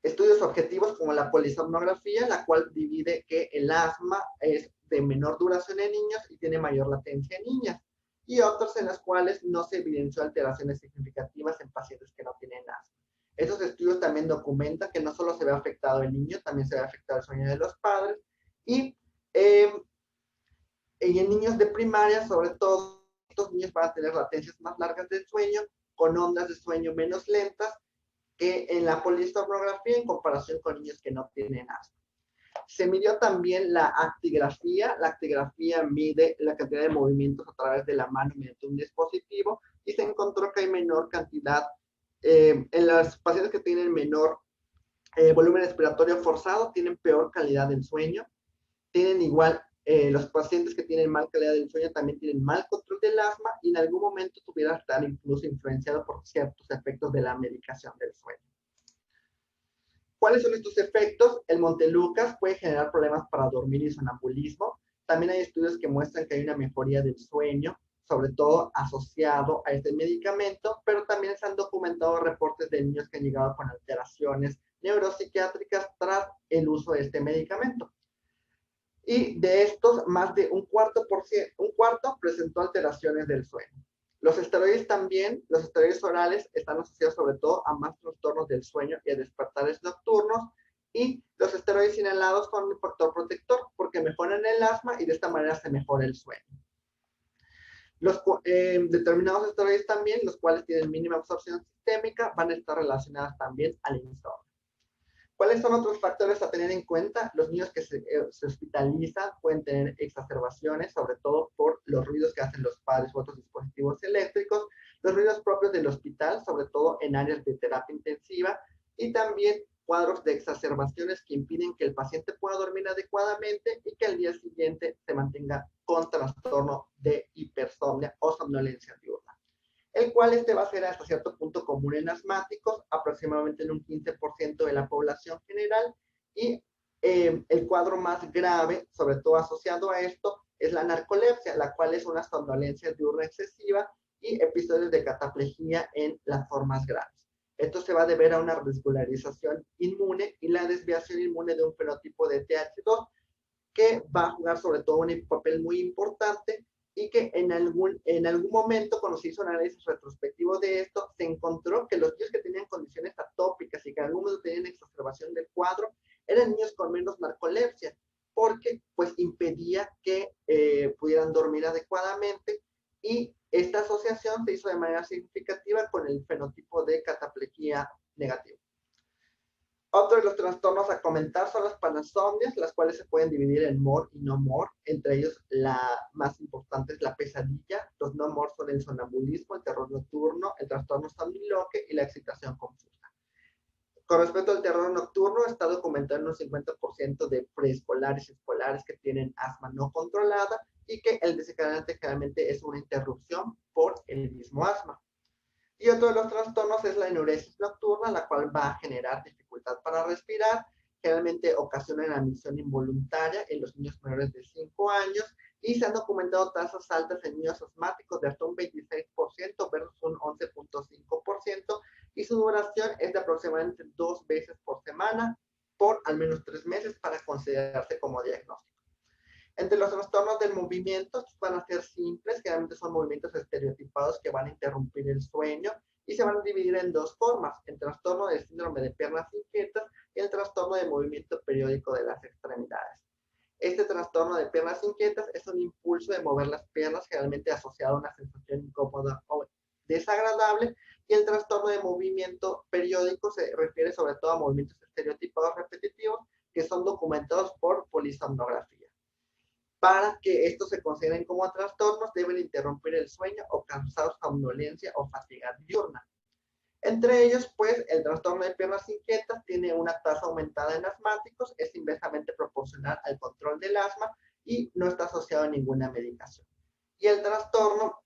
estudios objetivos como la polisomnografía, la cual divide que el asma es de menor duración en niños y tiene mayor latencia en niñas, y otros en los cuales no se evidenció alteraciones significativas en pacientes que no tienen asma. Estos estudios también documentan que no solo se ve afectado el niño, también se ve afectado el sueño de los padres, y en niños de primaria, sobre todo, estos niños van a tener latencias más largas del sueño, con ondas de sueño menos lentas, que en la polisomnografía en comparación con niños que no tienen asma. Se midió también la actigrafía. La actigrafía mide la cantidad de movimientos a través de la mano mediante un dispositivo y se encontró que hay menor cantidad en los pacientes que tienen menor volumen respiratorio forzado, tienen peor calidad del sueño, tienen igual los pacientes que tienen mal calidad del sueño también tienen mal control del asma y en algún momento tuviera estar incluso influenciado por ciertos efectos de la medicación del sueño. ¿Cuáles son estos efectos? El Montelukast puede generar problemas para dormir y sonambulismo. También hay estudios que muestran que hay una mejoría del sueño, sobre todo asociado a este medicamento, pero también se han documentado reportes de niños que han llegado con alteraciones neuropsiquiátricas tras el uso de este medicamento. Y de estos, más de un cuarto presentó alteraciones del sueño. Los esteroides también, los esteroides orales, están asociados sobre todo a más trastornos del sueño y a despertares nocturnos. Y los esteroides inhalados son un factor protector porque mejoran el asma y de esta manera se mejora el sueño. Los determinados esteroides también, los cuales tienen mínima absorción sistémica, van a estar relacionados también al insomnio. ¿Cuáles son otros factores a tener en cuenta? Los niños que se hospitalizan pueden tener exacerbaciones, sobre todo por los ruidos que hacen los padres u otros dispositivos eléctricos, los ruidos propios del hospital, sobre todo en áreas de terapia intensiva, y también cuadros de exacerbaciones que impiden que el paciente pueda dormir adecuadamente y que al día siguiente se mantenga con trastorno de hipersomnia o somnolencia diurna, el cual va a ser hasta cierto punto común en asmáticos, aproximadamente en un 15% de la población general, y el cuadro más grave, sobre todo asociado a esto, es la narcolepsia, la cual es una somnolencia diurna excesiva y episodios de cataplejía en las formas graves. Esto se va a deber a una desregularización inmune y la desviación inmune de un fenotipo de TH2 que va a jugar sobre todo un papel muy importante y que en algún momento, cuando se hizo un análisis retrospectivo de esto, se encontró que los niños que tenían condiciones atópicas y que en algún momento tenían exacerbación del cuadro, eran niños con menos narcolepsia, porque pues impedía que pudieran dormir adecuadamente, y esta asociación se hizo de manera significativa con el fenotipo de cataplejía negativo. Otro de los trastornos a comentar son las parasomnias, las cuales se pueden dividir en MOR y no MOR. Entre ellos, la más importante es la pesadilla. Los no MOR son el sonambulismo, el terror nocturno, el trastorno somniloque y la excitación confusa. Con respecto al terror nocturno, está documentado en un 50% de preescolares y escolares que tienen asma no controlada y que el desencadenante generalmente es una interrupción por el mismo asma. Y otro de los trastornos es la enuresis nocturna, la cual va a generar dificultad para respirar. Generalmente ocasiona una admisión involuntaria en los niños menores de 5 años y se han documentado tasas altas en niños asmáticos de hasta un 26% versus un 11.5%, y su duración es de aproximadamente 2 veces por semana por al menos 3 meses para considerarse como diagnóstico. Entre los trastornos del movimiento, van a ser simples, generalmente son movimientos estereotipados que van a interrumpir el sueño y se van a dividir en dos formas: el trastorno del síndrome de piernas inquietas y el trastorno de movimiento periódico de las extremidades. Este trastorno de piernas inquietas es un impulso de mover las piernas, generalmente asociado a una sensación incómoda o desagradable, y el trastorno de movimiento periódico se refiere sobre todo a movimientos estereotipados repetitivos que son documentados por polisomnografía. Para que estos se consideren como trastornos, deben interrumpir el sueño o causar somnolencia o fatiga diurna. Entre ellos, pues, el trastorno de piernas inquietas tiene una tasa aumentada en asmáticos, es inversamente proporcional al control del asma y no está asociado a ninguna medicación. Y el trastorno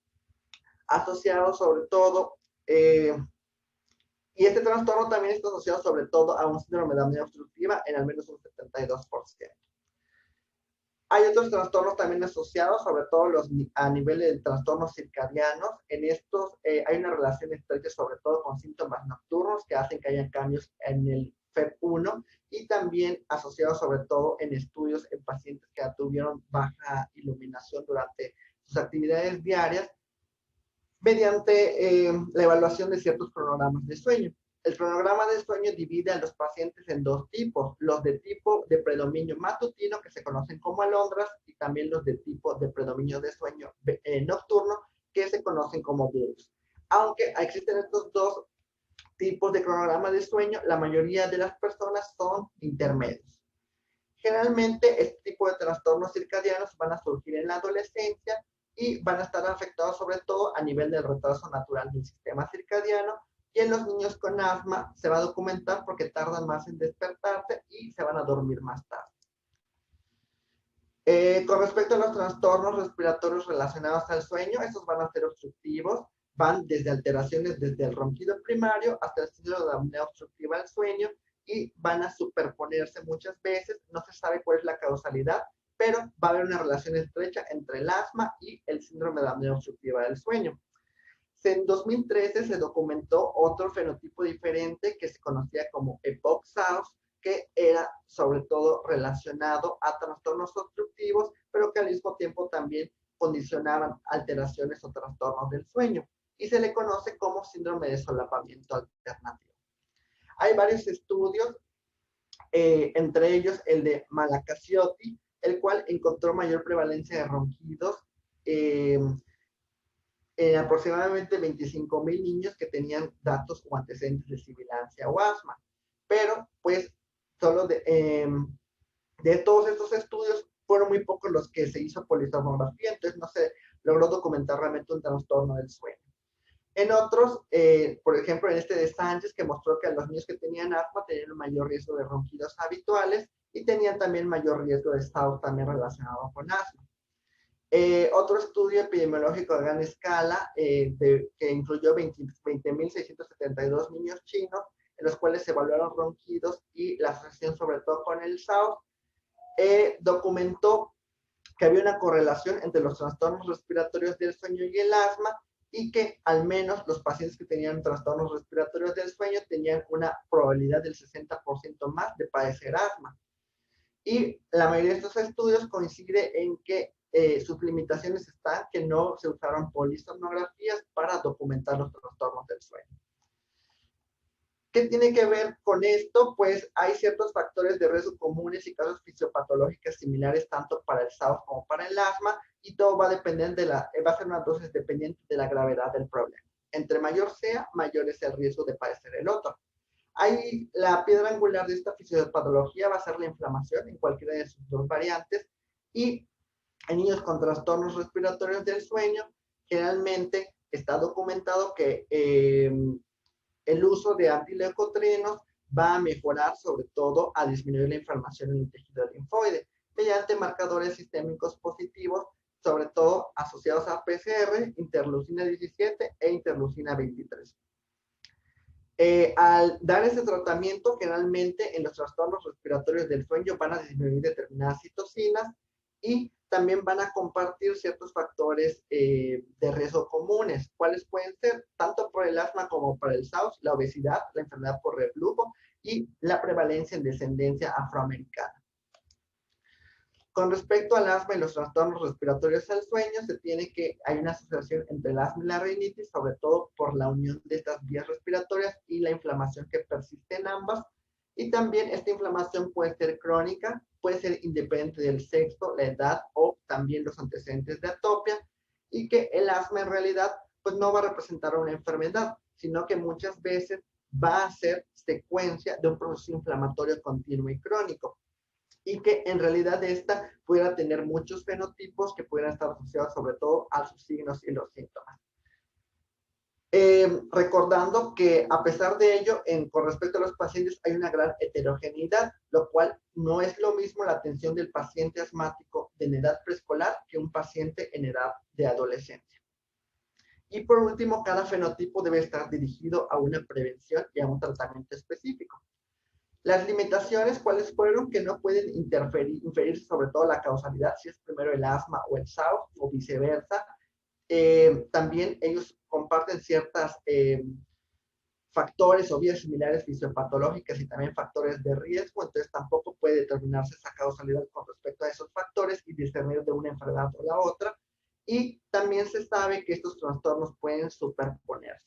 asociado sobre todo, y este trastorno también está asociado sobre todo a un síndrome de apnea obstructiva en al menos un 72%. Hay otros trastornos también asociados, sobre todo a nivel de trastornos circadianos. En estos hay una relación estrecha sobre todo con síntomas nocturnos que hacen que haya cambios en el FEP1, y también asociados sobre todo en estudios en pacientes que tuvieron baja iluminación durante sus actividades diarias mediante la evaluación de ciertos cronogramas de sueño. El cronograma de sueño divide a los pacientes en dos tipos: los de tipo de predominio matutino, que se conocen como alondras, y también los de tipo de predominio de sueño nocturno, que se conocen como blues. Aunque existen estos dos tipos de cronograma de sueño, la mayoría de las personas son intermedios. Generalmente, este tipo de trastornos circadianos van a surgir en la adolescencia y van a estar afectados sobre todo a nivel del retraso natural del sistema circadiano. Y en los niños con asma se va a documentar porque tardan más en despertarse y se van a dormir más tarde. Con respecto a los trastornos respiratorios relacionados al sueño, estos van a ser obstructivos, van desde alteraciones desde el ronquido primario hasta el síndrome de apnea obstructiva del sueño, y van a superponerse muchas veces. No se sabe cuál es la causalidad, pero va a haber una relación estrecha entre el asma y el síndrome de apnea obstructiva del sueño. En 2013 se documentó otro fenotipo diferente que se conocía como EPOC-SAUS, que era sobre todo relacionado a trastornos obstructivos, pero que al mismo tiempo también condicionaban alteraciones o trastornos del sueño, y se le conoce como síndrome de solapamiento alternativo. Hay varios estudios, entre ellos el de Malacasciotti, el cual encontró mayor prevalencia de ronquidos en aproximadamente 25,000 niños que tenían datos o antecedentes de sibilancia o asma. Pero, pues, solo de todos estos estudios, fueron muy pocos los que se hizo polisomnografía, entonces no se logró documentar realmente un trastorno del sueño. En otros, por ejemplo, en este de Sánchez, que mostró que a los niños que tenían asma tenían un mayor riesgo de ronquidos habituales y tenían también mayor riesgo de estado también relacionado con asma. Otro estudio epidemiológico a gran escala que incluyó 20,672 niños chinos, en los cuales se evaluaron ronquidos y la asociación sobre todo con el SARS, documentó que había una correlación entre los trastornos respiratorios del sueño y el asma, y que al menos los pacientes que tenían trastornos respiratorios del sueño tenían una probabilidad del 60% más de padecer asma. Y la mayoría de estos estudios coincide en que sus limitaciones están que no se usaron polisomnografías para documentar los trastornos del sueño. ¿Qué tiene que ver con esto? Pues hay ciertos factores de riesgo comunes y causas fisiopatológicas similares tanto para el SAUS como para el asma, y todo va a depender va a ser una dosis dependiente de la gravedad del problema. Entre mayor sea, mayor es el riesgo de padecer el otro. Ahí la piedra angular de esta fisiopatología va a ser la inflamación en cualquiera de sus dos variantes, y en niños con trastornos respiratorios del sueño, generalmente está documentado que el uso de antileucotrienos va a mejorar, sobre todo a disminuir la inflamación en el tejido linfoide, mediante marcadores sistémicos positivos, sobre todo asociados a PCR, interleucina 17 e interleucina 23. Al dar ese tratamiento, generalmente en los trastornos respiratorios del sueño van a disminuir determinadas citocinas, y también van a compartir ciertos factores de riesgo comunes. ¿Cuáles pueden ser? Tanto por el asma como para el SAUS, la obesidad, la enfermedad por reflujo y la prevalencia en descendencia afroamericana. Con respecto al asma y los trastornos respiratorios del sueño, se tiene que hay una asociación entre el asma y la rinitis, sobre todo por la unión de estas vías respiratorias y la inflamación que persiste en ambas. Y también esta inflamación puede ser crónica, puede ser independiente del sexo, la edad o también los antecedentes de atopia, y que el asma en realidad pues no va a representar una enfermedad, sino que muchas veces va a ser secuencia de un proceso inflamatorio continuo y crónico, y que en realidad esta pudiera tener muchos fenotipos que pudieran estar asociados sobre todo a sus signos y los síntomas. Recordando que a pesar de ello, con respecto a los pacientes hay una gran heterogeneidad, lo cual no es lo mismo la atención del paciente asmático en edad preescolar que un paciente en edad de adolescencia. Y por último, cada fenotipo debe estar dirigido a una prevención y a un tratamiento específico. Las limitaciones, ¿cuáles fueron? Que no pueden inferir sobre todo la causalidad, si es primero el asma o el SAUS o viceversa. También ellos comparten ciertas factores o vías similares fisiopatológicas y también factores de riesgo, entonces tampoco puede determinarse esa causalidad con respecto a esos factores y discernir de una enfermedad o la otra. Y también se sabe que estos trastornos pueden superponerse.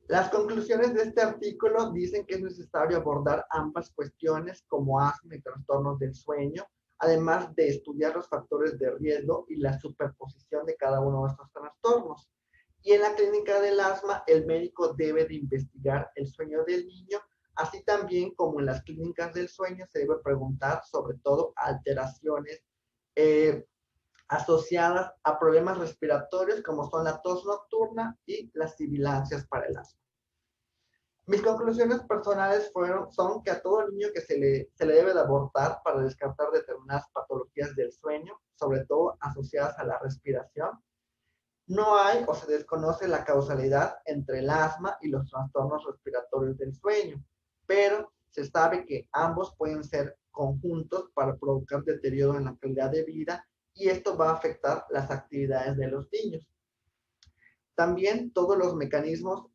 Las conclusiones de este artículo dicen que es necesario abordar ambas cuestiones como asma y trastornos del sueño, además de estudiar los factores de riesgo y la superposición de cada uno de estos trastornos. Y en la clínica del asma, el médico debe de investigar el sueño del niño, así también como en las clínicas del sueño se debe preguntar sobre todo alteraciones asociadas a problemas respiratorios como son la tos nocturna y las sibilancias para el asma. Mis conclusiones personales son que a todo niño que se le debe de abortar para descartar determinadas patologías del sueño, sobre todo asociadas a la respiración. No hay o se desconoce la causalidad entre el asma y los trastornos respiratorios del sueño. pero se sabe que ambos pueden ser conjuntos para provocar deterioro en la calidad de vida y esto va a afectar las actividades de los niños. También todos los mecanismos,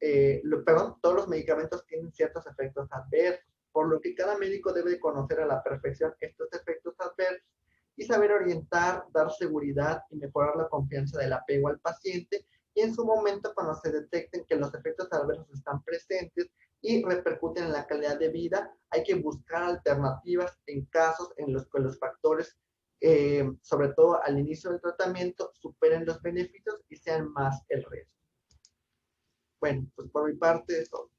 todos los medicamentos tienen ciertos efectos adversos, por lo que cada médico debe conocer a la perfección estos efectos adversos y saber orientar, dar seguridad y mejorar la confianza del apego al paciente y en su momento cuando se detecten que los efectos adversos están presentes y repercuten en la calidad de vida, hay que buscar alternativas en casos en los que los factores sobre todo al inicio del tratamiento, superen los beneficios y sean más el riesgo. Bueno, pues por mi parte es todo.